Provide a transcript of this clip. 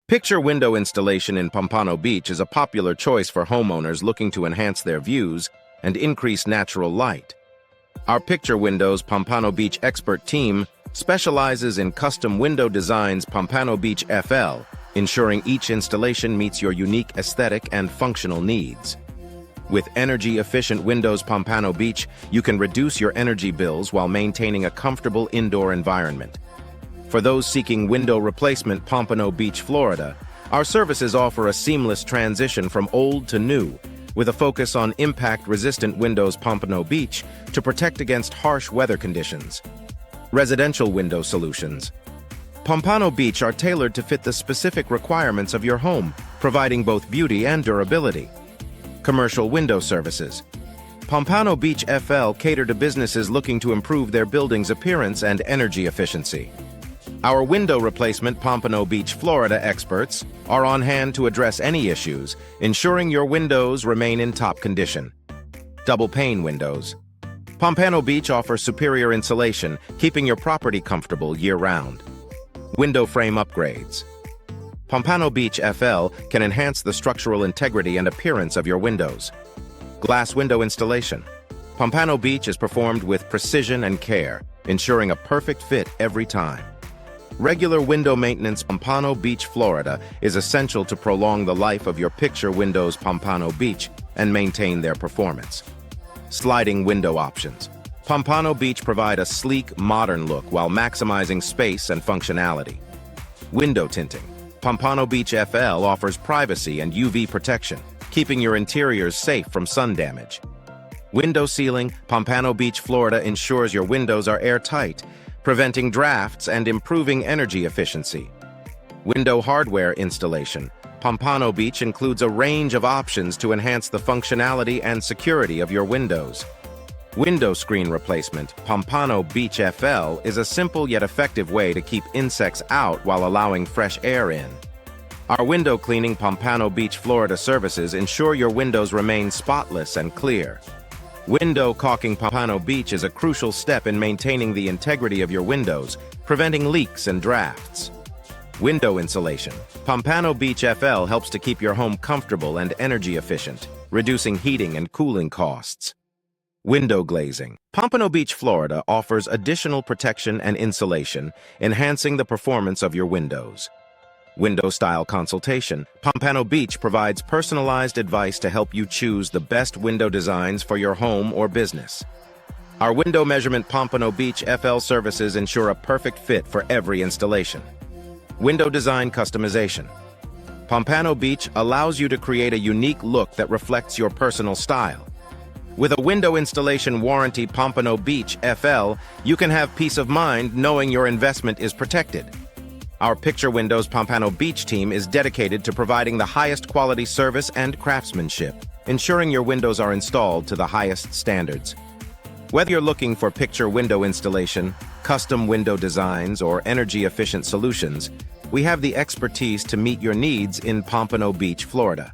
Picture window installation in Pompano Beach is a popular choice for homeowners looking to enhance their views and increase natural light. Our Picture Windows Pompano Beach expert team specializes in custom window designs Pompano Beach FL, ensuring each installation meets your unique aesthetic and functional needs. With energy-efficient windows Pompano Beach, you can reduce your energy bills while maintaining a comfortable indoor environment. For those seeking window replacement Pompano Beach, Florida, our services offer a seamless transition from old to new, with a focus on impact-resistant windows Pompano Beach to protect against harsh weather conditions. Residential window solutions. Pompano Beach are tailored to fit the specific requirements of your home, providing both beauty and durability. Commercial window services. Pompano Beach FL cater to businesses looking to improve their building's appearance and energy efficiency. Our window replacement Pompano Beach, Florida experts are on hand to address any issues, ensuring your windows remain in top condition. Double-pane windows. Pompano Beach offers superior insulation, keeping your property comfortable year-round. Window frame upgrades. Pompano Beach FL can enhance the structural integrity and appearance of your windows. Glass window installation. Pompano Beach is performed with precision and care, ensuring a perfect fit every time. Regular window maintenance Pompano Beach, Florida is essential to prolong the life of your picture windows Pompano Beach and maintain their performance. Sliding window options. Pompano Beach provide a sleek, modern look while maximizing space and functionality. Window tinting. Pompano Beach FL offers privacy and UV protection, keeping your interiors safe from sun damage. Window sealing. Pompano Beach, Florida ensures your windows are airtight, preventing drafts and improving energy efficiency. Window hardware installation. Pompano Beach includes a range of options to enhance the functionality and security of your windows. Window screen replacement. Pompano Beach FL is a simple yet effective way to keep insects out while allowing fresh air in. Our window cleaning Pompano Beach, Florida services ensure your windows remain spotless and clear. Window caulking. Pompano Beach is a crucial step in maintaining the integrity of your windows, preventing leaks and drafts. Window insulation. Pompano Beach FL helps to keep your home comfortable and energy efficient, reducing heating and cooling costs. Window glazing. Pompano Beach, Florida offers additional protection and insulation, enhancing the performance of your windows. Window style consultation. Pompano Beach provides personalized advice to help you choose the best window designs for your home or business. Our window measurement Pompano Beach FL services ensure a perfect fit for every installation. Window design customization. Pompano Beach allows you to create a unique look that reflects your personal style. With a window installation warranty Pompano Beach FL, you can have peace of mind knowing your investment is protected. Our Picture Windows Pompano Beach team is dedicated to providing the highest quality service and craftsmanship, ensuring your windows are installed to the highest standards. Whether you're looking for picture window installation, custom window designs, or energy-efficient solutions, we have the expertise to meet your needs in Pompano Beach, Florida.